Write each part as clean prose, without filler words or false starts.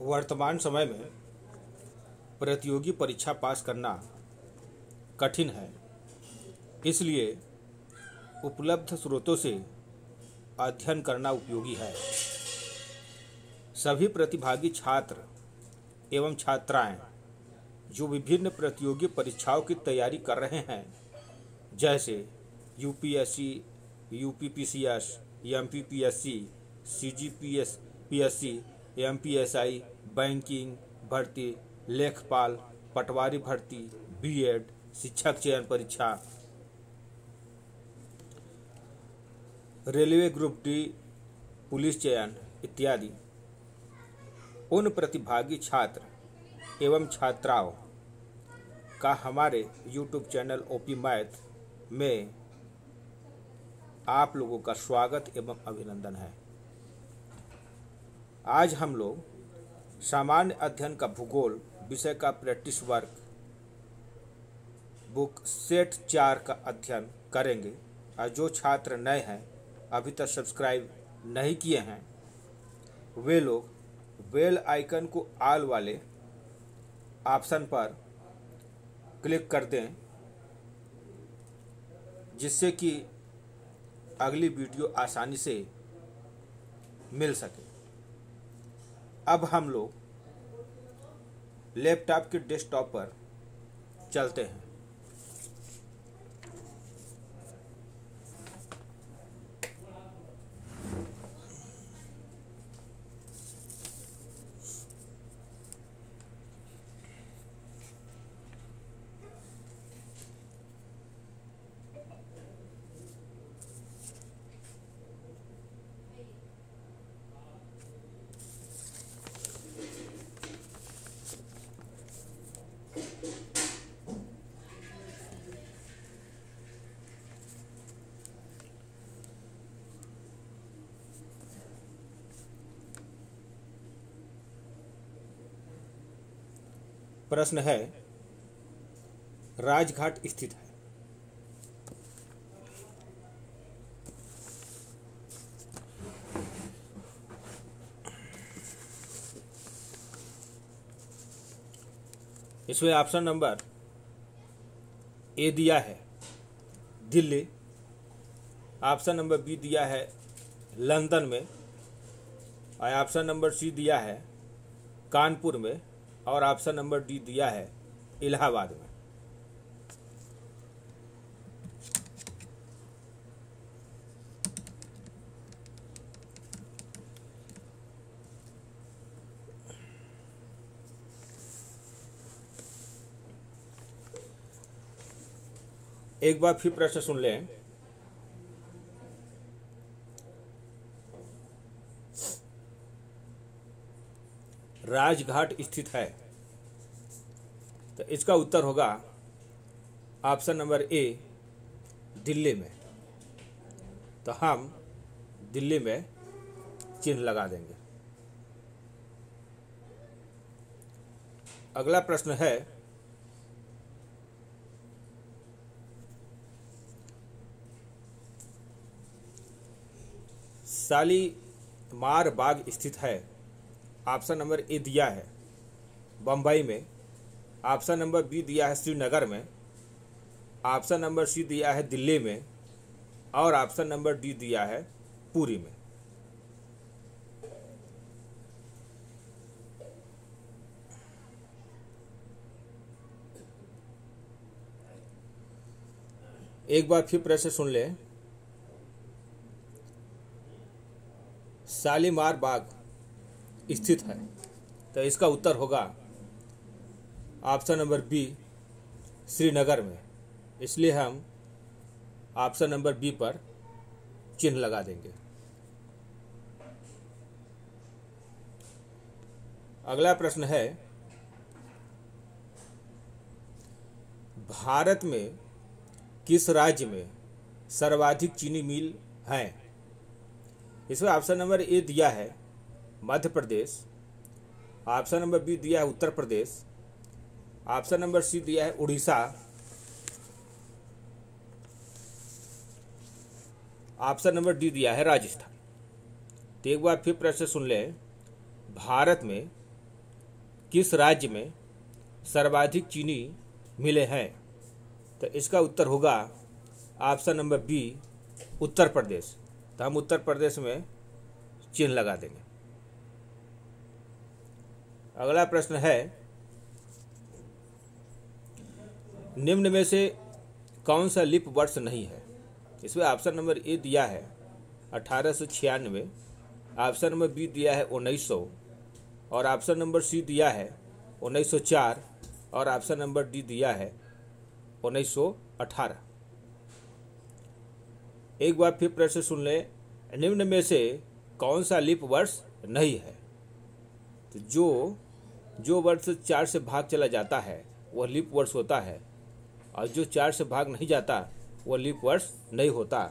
वर्तमान समय में प्रतियोगी परीक्षा पास करना कठिन है, इसलिए उपलब्ध स्रोतों से अध्ययन करना उपयोगी है। सभी प्रतिभागी छात्र एवं छात्राएं जो विभिन्न प्रतियोगी परीक्षाओं की तैयारी कर रहे हैं, जैसे UPSC, UPPCS, MPPSC, CGPS, PSC, MPSI, banking भर्ती, लेखपाल, पटवारी भर्ती, बीएड, शिक्षक चयन परीक्षा, रेलवे ग्रुप डी, पुलिस चयन इत्यादि, उन प्रतिभागी छात्र एवं छात्राओं का हमारे YouTube चैनल ओपी मैथ में आप लोगों का स्वागत एवं अभिनंदन है। आज हम लोग सामान्य अध्ययन का भूगोल विषय का प्रैक्टिस वर्क बुक सेट 4 का अध्ययन करेंगे। और जो छात्र नए हैं, अभी तक सब्सक्राइब नहीं किए हैं, वे लोग बेल आइकन को ऑल वाले ऑप्शन पर क्लिक कर दें, जिससे कि अगली वीडियो आसानी से मिल सके। अब हम लोग लैपटॉप के डेस्कटॉप पर चलते हैं। प्रश्न है, राजघाट स्थित है। इसमें ऑप्शन नंबर ए दिया है दिल्ली, ऑप्शन नंबर बी दिया है लंदन में, और ऑप्शन नंबर सी दिया है कानपुर में, और ऑप्शन नंबर डी दिया है इलाहाबाद में। एक बार फिर प्रश्न सुन लें। राजघाट स्थित है, तो इसका उत्तर होगा ऑप्शन नंबर ए दिल्ली में। तो हम दिल्ली में चिन्ह लगा देंगे। अगला प्रश्न है, शालीमार बाग स्थित है। ऑप्शन नंबर ए दिया है बम्बई में, ऑप्शन नंबर बी दिया है श्रीनगर में, ऑप्शन नंबर सी दिया है दिल्ली में, और ऑप्शन नंबर डी दिया है पुरी में। एक बार फिर प्रश्न सुन लें। शालीमार बाग स्थित है, तो इसका उत्तर होगा ऑप्शन नंबर बी श्रीनगर में। इसलिए हम ऑप्शन नंबर बी पर चिन्ह लगा देंगे। अगला प्रश्न है, भारत में किस राज्य में सर्वाधिक चीनी मिल हैं? इसमें ऑप्शन नंबर ए दिया है Madhya Pradesh, option number B दिया है Uttar Pradesh, option number C दिया है उड़ीसा, ऑप्शन नंबर डी दिया है राजस्थान। तो एक बार फिर प्रश्न सुन लें। भारत में किस राज्य में सर्वाधिक चीनी मिले हैं? तो इसका उत्तर होगा option number B, Uttar Pradesh. तो हम उत्तर प्रदेश में चिन्ह लगा देंगे। अगला प्रश्न है, निम्न में से कौन सा लीप वर्ष नहीं है? इसमें ऑप्शन नंबर ए दिया है 1896, ऑप्शन नंबर बी दिया है 1900 और ऑप्शन नंबर सी दिया है 1904 और ऑप्शन नंबर डी दिया है 1918। एक बार फिर प्रश्न सुन लें, निम्न में से कौन सा लीप वर्ष नहीं है? तो जो वर्ष 4 से भाग चला जाता है वह लीप वर्ष होता है और जो 4 से भाग नहीं जाता वह लीप वर्ष नहीं होता।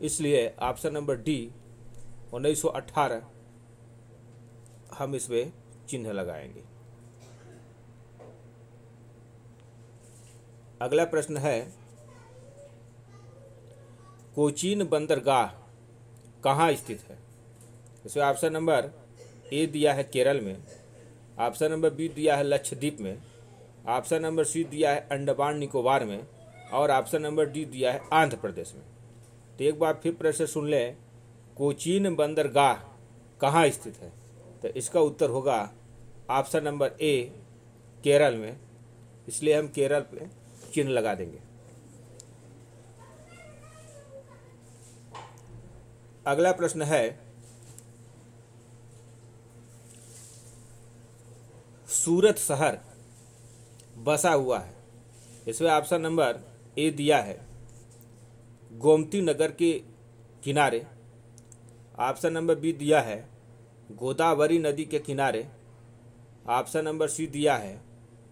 इसलिए ऑप्शन नंबर डी 1918 हम इसमें चिन्ह लगाएंगे। अगला प्रश्न है, कोचीन बंदरगाह कहाँ स्थित है? इसमें ऑप्शन नंबर ए दिया है केरल में, ऑप्शन नंबर बी दिया है लक्षद्वीप में, ऑप्शन नंबर सी दिया है अंडमान निकोबार में और ऑप्शन नंबर डी दिया है आंध्र प्रदेश में। तो एक बार फिर प्रश्न सुन लें, कोचीन बंदरगाह कहाँ स्थित है? तो इसका उत्तर होगा ऑप्शन नंबर ए, केरल में। इसलिए हम केरल पे चिन्ह लगा देंगे। अगला प्रश्न है, सूरत शहर बसा हुआ है। इसमें ऑप्शन नंबर ए दिया है गोमती नगर के किनारे, ऑप्शन नंबर बी दिया है गोदावरी नदी के किनारे, ऑप्शन नंबर सी दिया है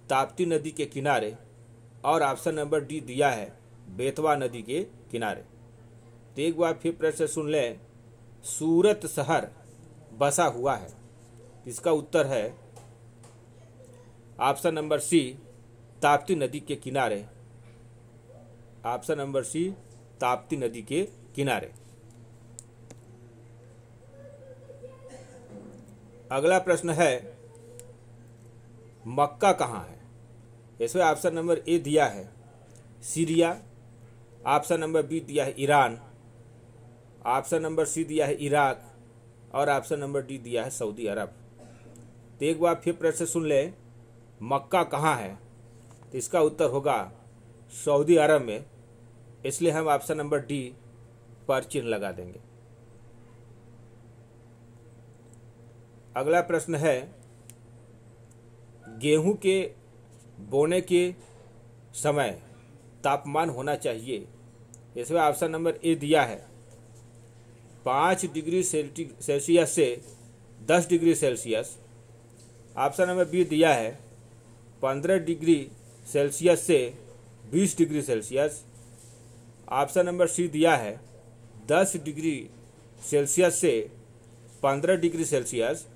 ताप्ती नदी के किनारे और ऑप्शन नंबर डी दिया है बेतवा नदी के किनारे। तो एक बार फिर प्रश्न सुन लें, सूरत शहर बसा हुआ है। इसका उत्तर है ऑप्शन नंबर सी, ताप्ती नदी के किनारे। ऑप्शन नंबर सी, ताप्ती नदी के किनारे। अगला प्रश्न है, मक्का कहाँ है? इसमें ऑप्शन नंबर ए दिया है सीरिया, ऑप्शन नंबर बी दिया है ईरान, ऑप्शन नंबर सी दिया है इराक और ऑप्शन नंबर डी दिया है सऊदी अरब। तो एक बार फिर प्रश्न सुन लें, मक्का कहाँ है? तो इसका उत्तर होगा सऊदी अरब में। इसलिए हम ऑप्शन नंबर डी पर चिन्ह लगा देंगे। अगला प्रश्न है, गेहूं के बोने के समय तापमान होना चाहिए। इसमें ऑप्शन नंबर ए दिया है 5 डिग्री सेल्सियस से 10 degree Celsius, option number B दिया है 15 डिग्री सेल्सियस से 20 degree Celsius, option number C दिया है 10 डिग्री सेल्सियस से 15 degree Celsius,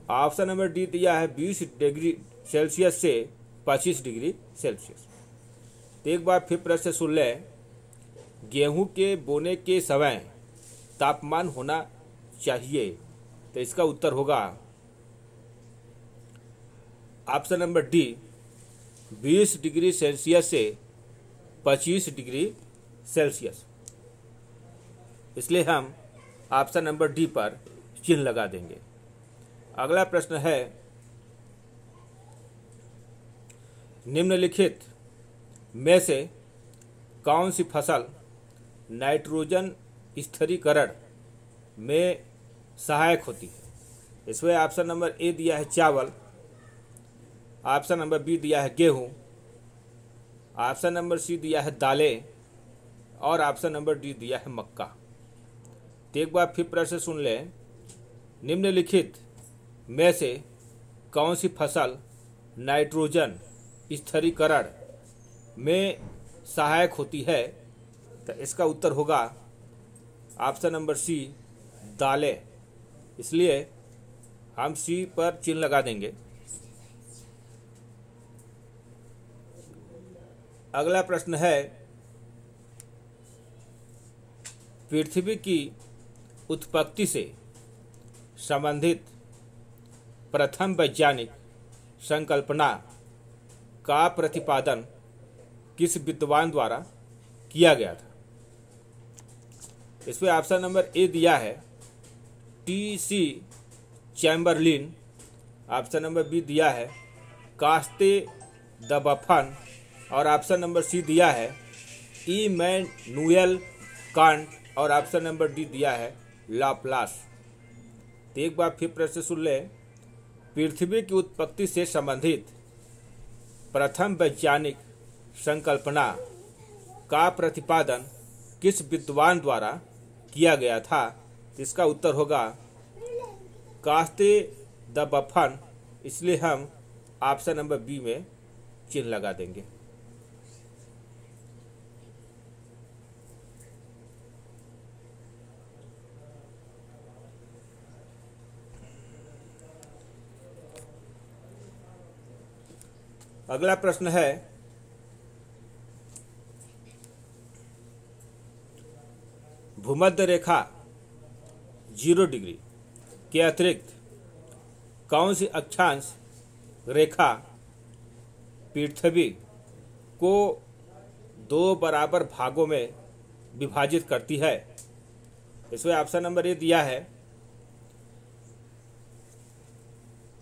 option number D दिया है 20 डिग्री सेल्सियस से 25 डिग्री सेल्सियस। तो एक बार फिर प्रश्न सुन लें, गेहूं के बोने के समय तापमान होना चाहिए। तो इसका उत्तर होगा option number D 20 degree Celsius से 25 डिग्री सेल्सियस। इसलिए हम ऑप्शन नंबर डी पर चिन्ह लगा देंगे। अगला प्रश्न है, निम्नलिखित में से कौन सी फसल नाइट्रोजन स्थिरीकरण में सहायक होती है? इसमें ऑप्शन नंबर ए दिया है चावल, ऑप्शन नंबर बी दिया है गेहूं, ऑप्शन नंबर सी दिया है दालें और ऑप्शन नंबर डी दिया है मक्का। तो एक बार फिर प्रश्न सुन लें, निम्नलिखित में से कौन सी फसल नाइट्रोजन स्थिरीकरण में सहायक होती है? तो इसका उत्तर होगा ऑप्शन नंबर सी, दालें। इसलिए हम सी पर चिन्ह लगा देंगे। अगला प्रश्न है, पृथ्वी की उत्पत्ति से संबंधित प्रथम वैज्ञानिक संकल्पना का प्रतिपादन किस विद्वान द्वारा किया गया था? इसमें ऑप्शन नंबर ए दिया है TC. Chamberlin. Option number B दिया है कास्ते द बफन और ऑप्शन नंबर सी दिया है इमैनुएल कांट और ऑप्शन नंबर डी दिया है लाप्लास। तो एक बार फिर प्रश्न सुन ले। पृथ्वी की उत्पत्ति से संबंधित प्रथम वैज्ञानिक संकल्पना का प्रतिपादन किस विद्वान द्वारा किया गया था? इसका उत्तर होगा कास्ते द बफन। इसलिए हम ऑप्शन नंबर बी में चिन्ह लगा देंगे। अगला प्रश्न है भूमध्य रेखा 0 डिग्री के अतिरिक्त कौन सी अक्षांश रेखा पृथ्वी को 2 बराबर भागों में विभाजित करती है? इसमें ऑप्शन नंबर ए दिया है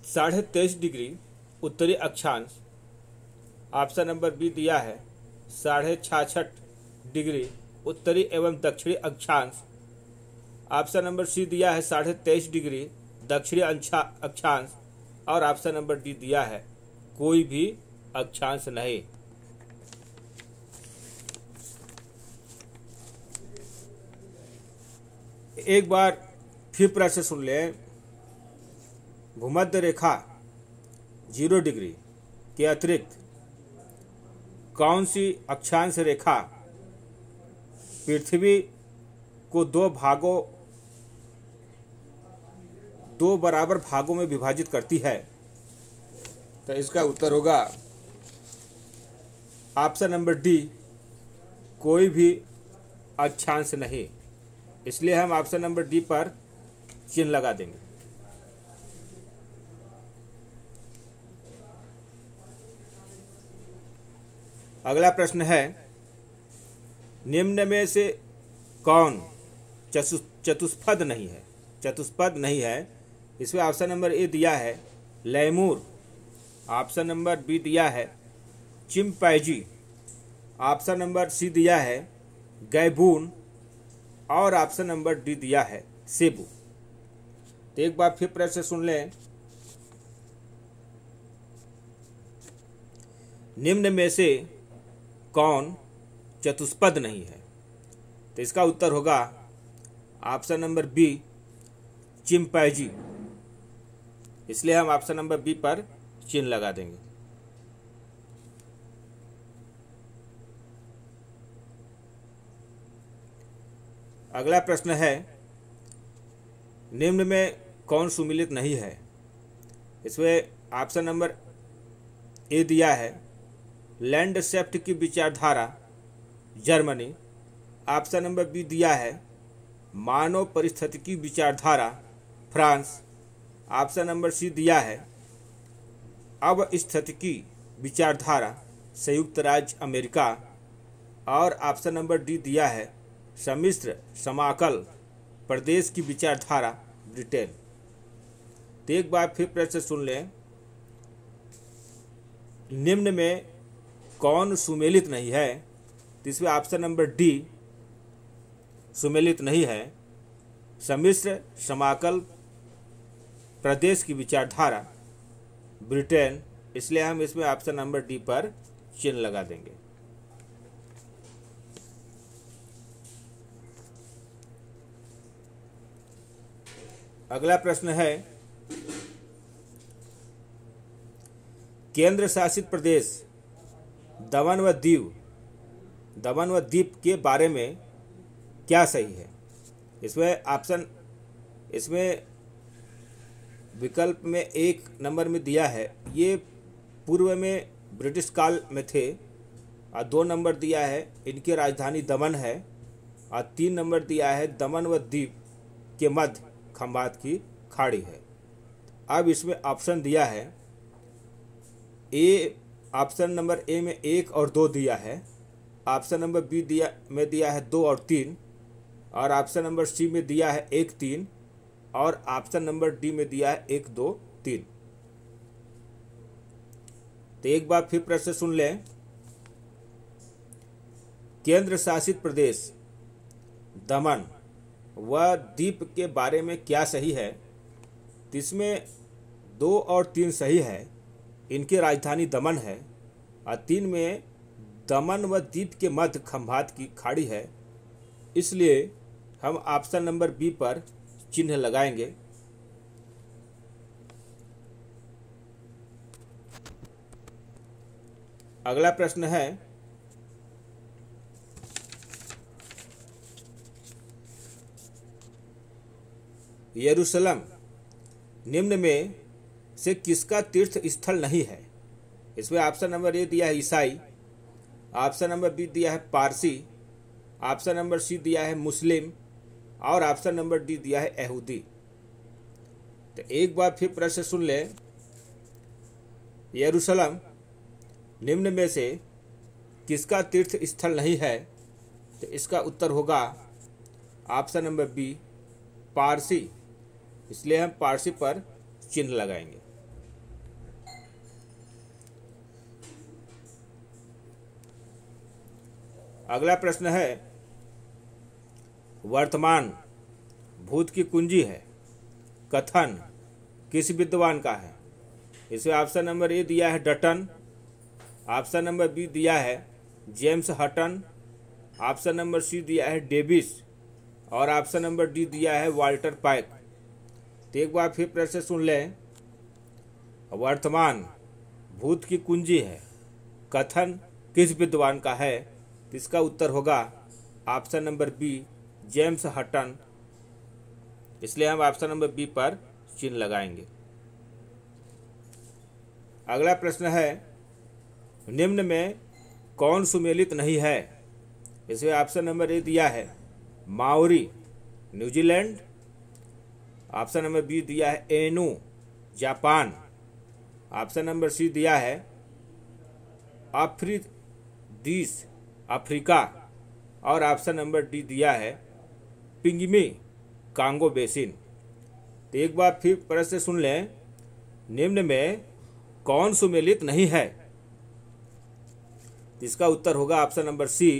23.5 डिग्री उत्तरी अक्षांश। ऑप्शन नंबर बी दिया है 66.5 डिग्री उत्तरी एवं दक्षिणी अक्षांश। ऑप्शन नंबर सी दिया है 23.5 डिग्री दक्षिणी अक्षांश और ऑप्शन नंबर डी दिया है कोई भी अक्षांश नहीं। एक बार फिर प्रश्न सुन ले। भूमध्य रेखा 0 डिग्री के अतिरिक्त कौन सी अक्षांश रेखा पृथ्वी को 2 बराबर भागों में विभाजित करती है? तो इसका उत्तर होगा ऑप्शन नंबर डी कोई भी अक्षांश नहीं। इसलिए हम ऑप्शन नंबर डी पर चिन्ह लगा देंगे। अगला प्रश्न है निम्न में से कौन चतुष्पद नहीं है? चतुष्पद नहीं है। इसमें ऑप्शन नंबर ए दिया है लैमूर। ऑप्शन नंबर बी दिया है चिंपैंजी। ऑप्शन नंबर सी दिया है गैबून और ऑप्शन नंबर डी दिया है सेबू। तो एक बार फिर प्रश्न सुन लें। निम्न में से कौन चतुष्पद नहीं है? तो इसका उत्तर होगा ऑप्शन नंबर बी चिंपैंजी। इसलिए हम ऑप्शन नंबर बी पर चिन्ह लगा देंगे। अगला प्रश्न है निम्न में कौन सुमेलित नहीं है? इसमें ऑप्शन नंबर ए दिया है लैंडशैफ्ट की विचारधारा जर्मनी। ऑप्शन नंबर बी दिया है मानव परिस्थितिकी विचारधारा फ्रांस। ऑप्शन नंबर सी दिया है अवस्थितिकी विचारधारा संयुक्त राज्य अमेरिका और ऑप्शन नंबर डी दिया है सम्मिश्र समाकल प्रदेश की विचारधारा ब्रिटेन। तो एक बार फिर प्रश्न सुन लें। निम्न में कौन सुमेलित नहीं है? तो इसमें ऑप्शन नंबर डी सुमेलित नहीं है सम्मिश्र समाकल प्रदेश की विचारधारा ब्रिटेन। इसलिए हम इसमें ऑप्शन नंबर डी पर चिन्ह लगा देंगे। अगला प्रश्न है केंद्र शासित प्रदेश दमन व दीव के बारे में क्या सही है? इसमें विकल्प में 1 नंबर में दिया है ये पूर्व में ब्रिटिश काल में थे और 2 नंबर दिया है इनकी राजधानी दमन है और 3 नंबर दिया है दमन व दीव के मध्य खंबात की खाड़ी है। अब इसमें ऑप्शन दिया है ए, ऑप्शन नंबर ए में 1 और 2 दिया है, ऑप्शन नंबर बी दिया है 2 और 3, और ऑप्शन नंबर सी में दिया है 1 3, और ऑप्शन नंबर डी में दिया है 1 2 3। तो एक बार फिर प्रश्न सुन लें। केंद्र शासित प्रदेश दमन व दीप के बारे में क्या सही है? तो इसमें 2 और 3 सही है। इनकी राजधानी दमन है, और 3 में दमन व दीप के मध्य खंभात की खाड़ी है, इसलिए हम ऑप्शन नंबर बी पर चिन्ह लगाएंगे। अगला प्रश्न है, यरूशलेम निम्न में से किसका तीर्थ स्थल नहीं है? इसमें ऑप्शन नंबर ए दिया है ईसाई, ऑप्शन नंबर बी दिया है पारसी, ऑप्शन नंबर सी दिया है मुस्लिम, और ऑप्शन नंबर डी दिया है यहूदी। तो एक बार फिर प्रश्न सुन ले। यरूशलेम निम्न में से किसका तीर्थ स्थल नहीं है? तो इसका उत्तर होगा ऑप्शन नंबर बी पारसी, इसलिए हम पारसी पर चिन्ह लगाएंगे। अगला प्रश्न है, वर्तमान भूत की कुंजी है, कथन किस विद्वान का है? इसमें ऑप्शन नंबर ए दिया है डटन, ऑप्शन नंबर बी दिया है James Hutton, option number C दिया है डेविस, और ऑप्शन नंबर डी दिया है वाल्टर पाइक। तो एक बार फिर प्रश्न सुन लें। वर्तमान भूत की कुंजी है, कथन किस विद्वान का है? तो इसका उत्तर होगा option number B James Hutton, इसलिए हम ऑप्शन नंबर बी पर चिन्ह लगाएंगे। अगला प्रश्न है, निम्न में कौन सुमेलित नहीं है? इसमें ऑप्शन नंबर ए दिया है Maori New Zealand, option number B दिया है Ainu Japan, option number C दिया है अफ्रीदीस अफ्रीका, और ऑप्शन नंबर डी दिया है पिंगमी कांगो बेसिन। तो एक बार फिर प्रश्न सुन लें। निम्न में कौन सुमेलित नहीं है? इसका उत्तर होगा option number C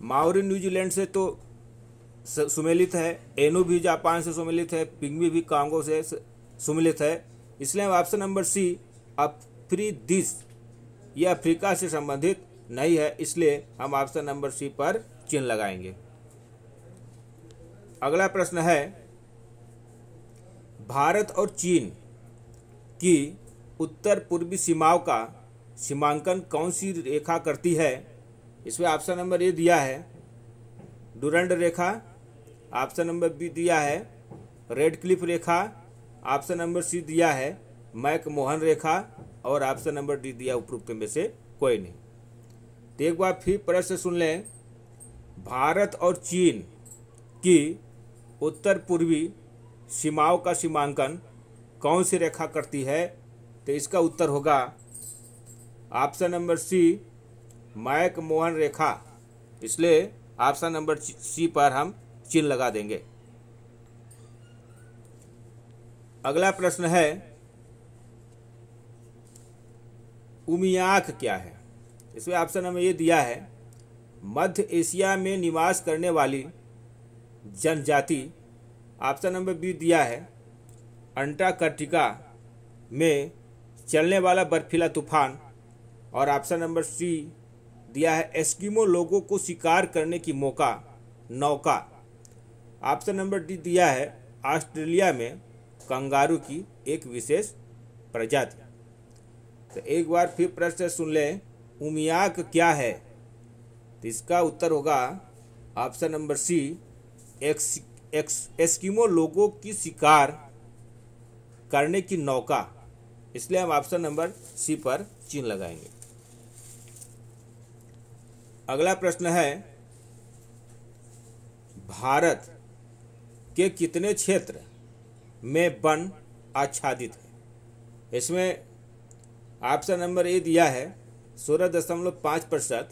Maori New Zealand से तो सुमेलित है, एनू भी जापान से सुमेलित है, पिंगमी भी कांगो से सुमेलित है, इसलिए ऑप्शन नंबर सी अफ्रीदीस यह अफ्रीका से संबंधित नहीं है, इसलिए हम ऑप्शन नंबर सी पर चिन्ह लगाएंगे। अगला प्रश्न है, भारत और चीन की उत्तर पूर्वी सीमाओं का सीमांकन कौन सी रेखा करती है? इसमें ऑप्शन नंबर ए दिया है डुरंड रेखा, ऑप्शन नंबर बी दिया है रेड क्लिफ रेखा, ऑप्शन नंबर सी दिया है मैकमोहन रेखा, और ऑप्शन नंबर डी दिया उपरोक्त में से कोई नहीं। तो एक बार फिर प्रश्न सुन लें। भारत और चीन की उत्तर पूर्वी सीमाओं का सीमांकन कौन सी रेखा करती है? तो इसका उत्तर होगा ऑप्शन नंबर सी मैकमोहन रेखा, इसलिए ऑप्शन नंबर सी पर हम चिन्ह लगा देंगे। अगला प्रश्न है, उमियाक क्या है? इसमें ऑप्शन नंबर ए दिया है मध्य एशिया में निवास करने वाली जनजाति, ऑप्शन नंबर बी दिया है अंटार्कटिका में चलने वाला बर्फीला तूफान, और ऑप्शन नंबर सी दिया है एस्किमो लोगों को शिकार करने की नौका, ऑप्शन नंबर डी दिया है ऑस्ट्रेलिया में कंगारू की एक विशेष प्रजाति। तो एक बार फिर प्रश्न सुन लें, उमियाक क्या है? तो इसका उत्तर होगा ऑप्शन नंबर सी एस्किमो लोगों की शिकार करने की नौका, इसलिए हम ऑप्शन नंबर सी पर चिन्ह लगाएंगे। अगला प्रश्न है, भारत के कितने क्षेत्र में वन आच्छादित है। इसमें ऑप्शन नंबर ए दिया है 16.5%,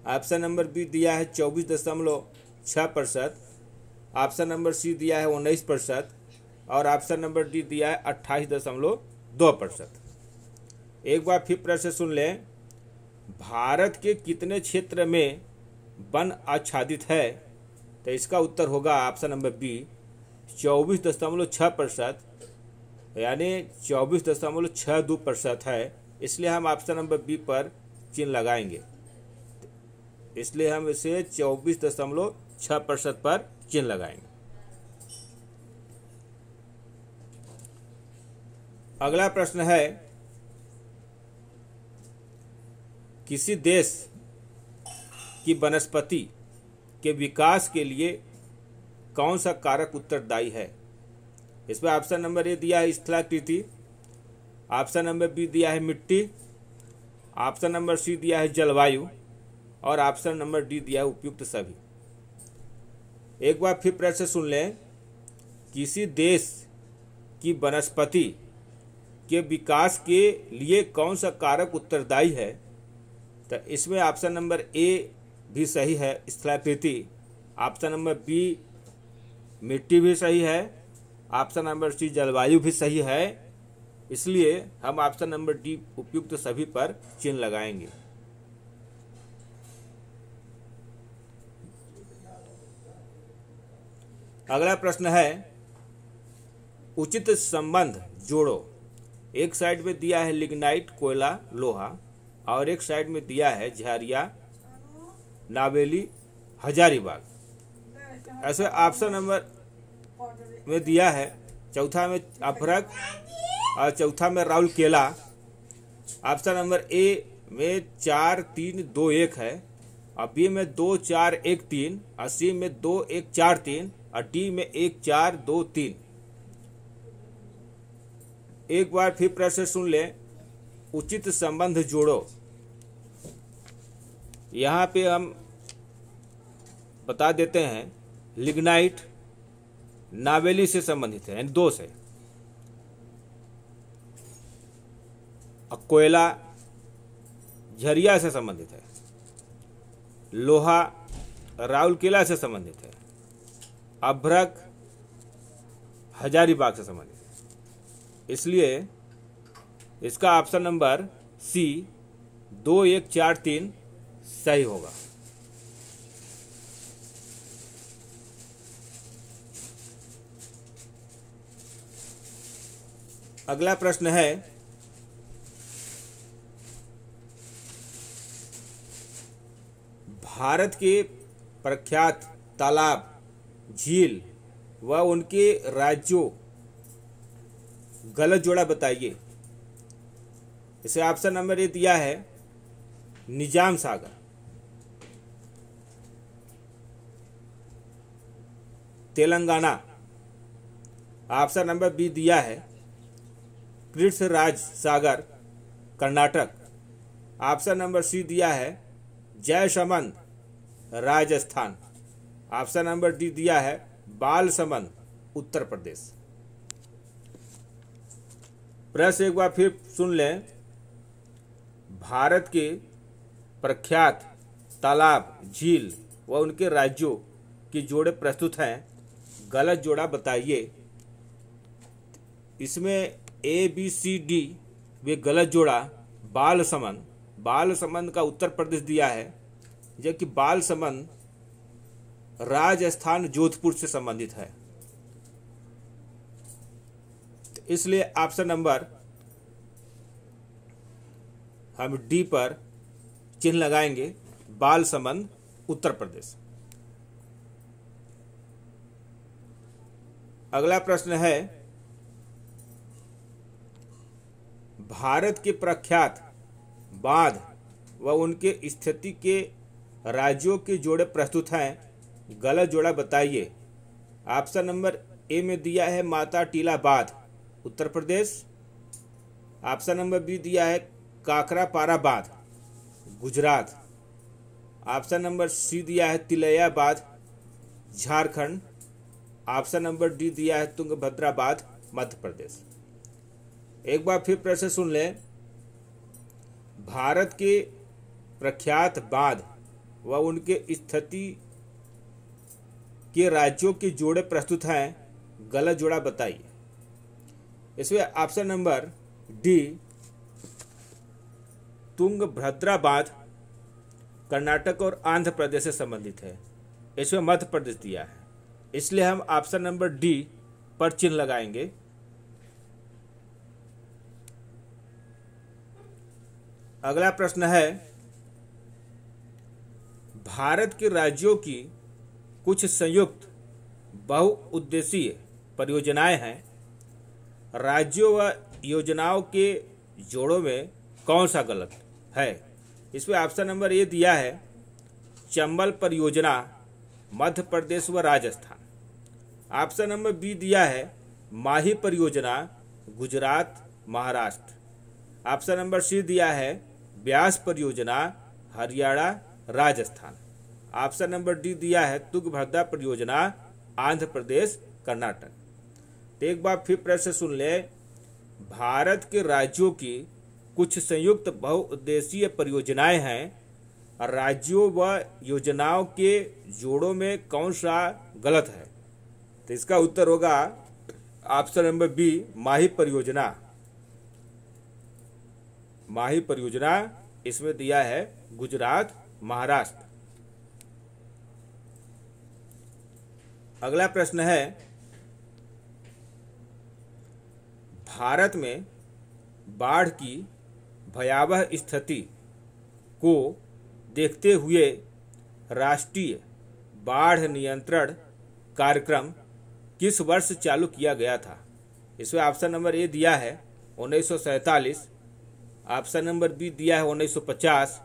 ऑप्शन नंबर बी दिया है 24.6%, ऑप्शन नंबर सी दिया है 19% और ऑप्शन नंबर डी दिया है 28.2%। एक बार फिर प्रश्न सुन लें, भारत के कितने क्षेत्र में वन आच्छादित है? तो इसका उत्तर होगा ऑप्शन नंबर बी 24.6%, यानी 24.62% है। इसलिए हम ऑप्शन नंबर बी पर चिन्ह लगाएंगे, इसलिए हम इसे 24.6% पर चिन्ह लगाएंगे। अगला प्रश्न है, किसी देश की वनस्पति के विकास के लिए कौन सा कारक उत्तरदायी है? इसमें ऑप्शन नंबर ए दिया है स्थलाकृति, ऑप्शन नंबर बी दिया है मिट्टी, ऑप्शन नंबर सी दिया है जलवायु और ऑप्शन नंबर डी दिया है उपयुक्त सभी। एक बार फिर प्रश्न सुन लें, किसी देश की वनस्पति के विकास के लिए कौन सा कारक उत्तरदायी है? तो इसमें ऑप्शन नंबर ए भी सही है स्थलाकृति, ऑप्शन नंबर बी मिट्टी भी सही है, ऑप्शन नंबर सी जलवायु भी सही है। इसलिए हम ऑप्शन नंबर डी उपयुक्त सभी पर चिन्ह लगाएंगे। अगला प्रश्न है, उचित संबंध जोड़ो। एक साइड में दिया है लिग्नाइट कोयला लोहा और एक साइड में दिया है झरिया नावेली हजारीबाग। ऐसे ऑप्शन नंबर में दिया है, चौथा में अभ्रक और चौथा में राउरकेला। ऑप्शन नंबर ए में 4 3 2 1 है और बी में 2 4 1 3 और सी में 2 1 4 3 और डी में 1 4 2 3। एक बार फिर प्रश्न सुन लें, उचित संबंध जोड़ो। यहाँ पे हम बता देते हैं, लिग्नाइट नावेली से संबंधित है, यानी 2 से, कोयला झरिया से संबंधित है, लोहा राउरकेला से संबंधित है, अभ्रक हजारीबाग से संबंधित है। इसलिए इसका ऑप्शन नंबर सी 2 1 4 3 सही होगा। अगला प्रश्न है, भारत के प्रख्यात तालाब, झील व उनके राज्यों गलत जोड़ा बताइए। इसे ऑप्शन नंबर ए दिया है निजाम सागर, तेलंगाना। ऑप्शन नंबर बी दिया है कृष्णराज सागर, कर्नाटक। ऑप्शन नंबर सी दिया है Jaisamand, Rajasthan. Option number D दिया है बालसमंद, उत्तर प्रदेश। प्रश्न एक बार फिर सुन लें, भारत के प्रख्यात तालाब, झील व उनके राज्यों की जोड़े प्रस्तुत हैं, गलत जोड़ा बताइए। इसमें A B C D way गलत जोड़ा बालसमंद, बालसमंद का उत्तर प्रदेश दिया है, जबकि बालसमंद राजस्थान जोधपुर से संबंधित है। इसलिए ऑप्शन नंबर हम डी पर चिन्ह लगाएंगे, बालसमंद, उत्तर प्रदेश। अगला प्रश्न है, भारत के प्रख्यात बांध व उनके स्थिति के राज्यों के जोड़े प्रस्तुत हैं, गलत जोड़ा बताइए। ऑप्शन नंबर ए में दिया है माता टीला बांध, Uttar Pradesh. Option number B दिया है काकरापारा बांध, गुजरात। ऑप्शन नंबर सी दिया है तिलैया बांध, झारखंड। ऑप्शन नंबर डी दिया है तुंगभद्रा बांध, मध्य प्रदेश। एक बार फिर प्रश्न सुन लें। भारत के प्रख्यात बांध व उनके स्थिति के राज्यों के जोड़े प्रस्तुत हैं, गलत जोड़ा बताइए। इसमें ऑप्शन नंबर डी तुंगभद्रा बांध कर्नाटक और आंध्र प्रदेश से संबंधित है। इसमें मध्य प्रदेश दिया है, इसलिए हम ऑप्शन नंबर डी पर चिन्ह लगाएंगे। अगला प्रश्न है, भारत के राज्यों की कुछ संयुक्त बहुउद्देशीय परियोजनाएं हैं। राज्यों व योजनाओं के जोड़ों में कौन सा गलत है? इसमें ऑप्शन नंबर ए दिया है चंबल परियोजना, मध्य प्रदेश व राजस्थान। ऑप्शन नंबर बी दिया है माही परियोजना, Gujarat Maharashtra. Option number C दिया है ब्यास परियोजना, Haryana Rajasthan. Option number D दिया है तुंगभद्रा परियोजना, आंध्र प्रदेश कर्नाटक। तो एक बार फिर प्रश्न सुन ले। भारत के राज्यों की कुछ संयुक्त बहुउद्देशीय परियोजनाएं हैं। राज्यों व योजनाओं के जोड़ों में कौन सा गलत है? तो इसका उत्तर होगा ऑप्शन नंबर बी माही परियोजना। माही परियोजना इसमें दिया है गुजरात महाराष्ट्र। अगला प्रश्न है, भारत में बाढ़ की भयावह स्थिति को देखते हुए राष्ट्रीय बाढ़ नियंत्रण कार्यक्रम किस वर्ष चालू किया गया था? इसमें ऑप्शन नंबर ए दिया है 1947, ऑप्शन नंबर बी दिया है 1950,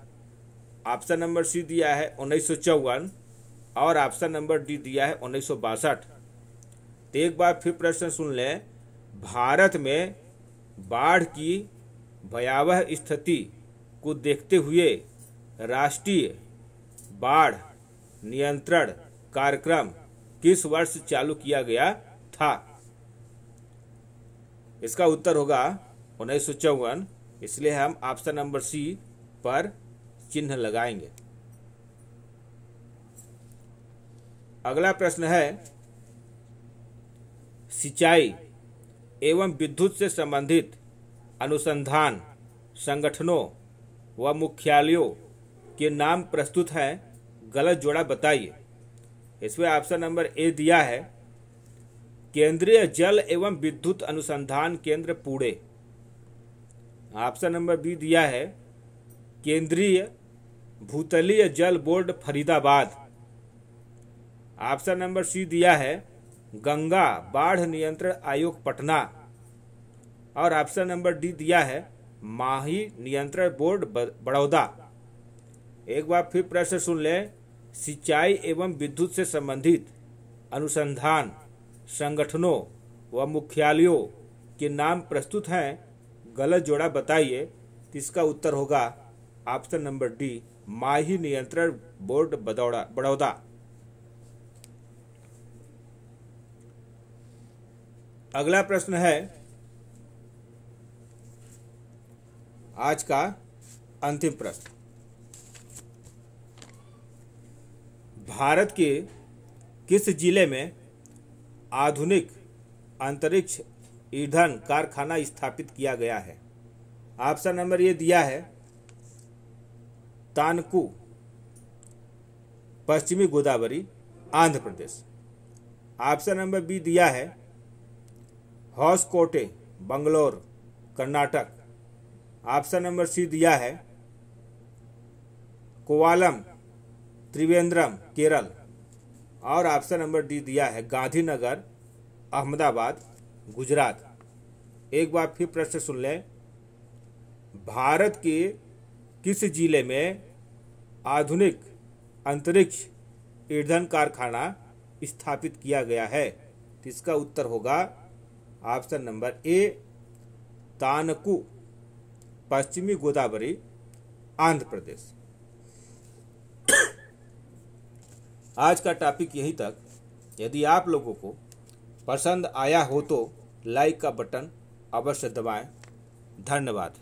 ऑप्शन नंबर सी दिया है 1954 और ऑप्शन नंबर डी दिया है 1962। तो एक बार फिर प्रश्न सुन लें। भारत में बाढ़ की भयावह स्थिति को देखते हुए राष्ट्रीय बाढ़ नियंत्रण कार्यक्रम किस वर्ष चालू किया गया था? इसका उत्तर होगा 1954, इसलिए हम ऑप्शन नंबर सी पर चिन्ह लगाएंगे। अगला प्रश्न है, सिंचाई एवं विद्युत से संबंधित अनुसंधान संगठनों व मुख्यालयों के नाम प्रस्तुत हैं, गलत जोड़ा बताइए। इसमें ऑप्शन नंबर ए दिया है केंद्रीय जल एवं विद्युत अनुसंधान केंद्र पुणे। ऑप्शन नंबर बी दिया है केंद्रीय भूतलीय जल board Faridabad. Option number C दिया है गंगा बाढ़ नियंत्रण आयोग पटना और ऑप्शन नंबर डी दिया है माही नियंत्रण बोर्ड बड़ौदा। एक बार फिर प्रश्न सुन लें। सिंचाई एवं विद्युत से संबंधित अनुसंधान संगठनों व मुख्यालयों के नाम प्रस्तुत हैं, गलत जोड़ा बताइए। इसका उत्तर होगा ऑप्शन नंबर डी माही नियंत्रण बोर्ड बड़ौदा। अगला प्रश्न है आज का अंतिम प्रश्न। भारत के किस जिले में आधुनिक अंतरिक्ष ईंधन कारखाना स्थापित किया गया है? ऑप्शन नंबर ए दिया है तानकू, पश्चिमी Godavari, Andhra Pradesh. Option number B दिया है Hoskote, Bangalore, Karnataka. Option number C दिया है कोवालम, त्रिवेंद्रम, केरल और ऑप्शन नंबर डी दिया है गांधीनगर, अहमदाबाद, गुजरात। एक बार फिर प्रश्न सुन लें। भारत के किस जिले में आधुनिक अंतरिक्ष ईंधन कारखाना स्थापित किया गया है? इसका उत्तर होगा ऑप्शन नंबर ए तानकू, पश्चिमी गोदावरी, आंध्र प्रदेश। आज का टॉपिक यहीं तक। यदि आप लोगों को पसंद आया हो तो लाइक का बटन अवश्य दबाएं। धन्यवाद।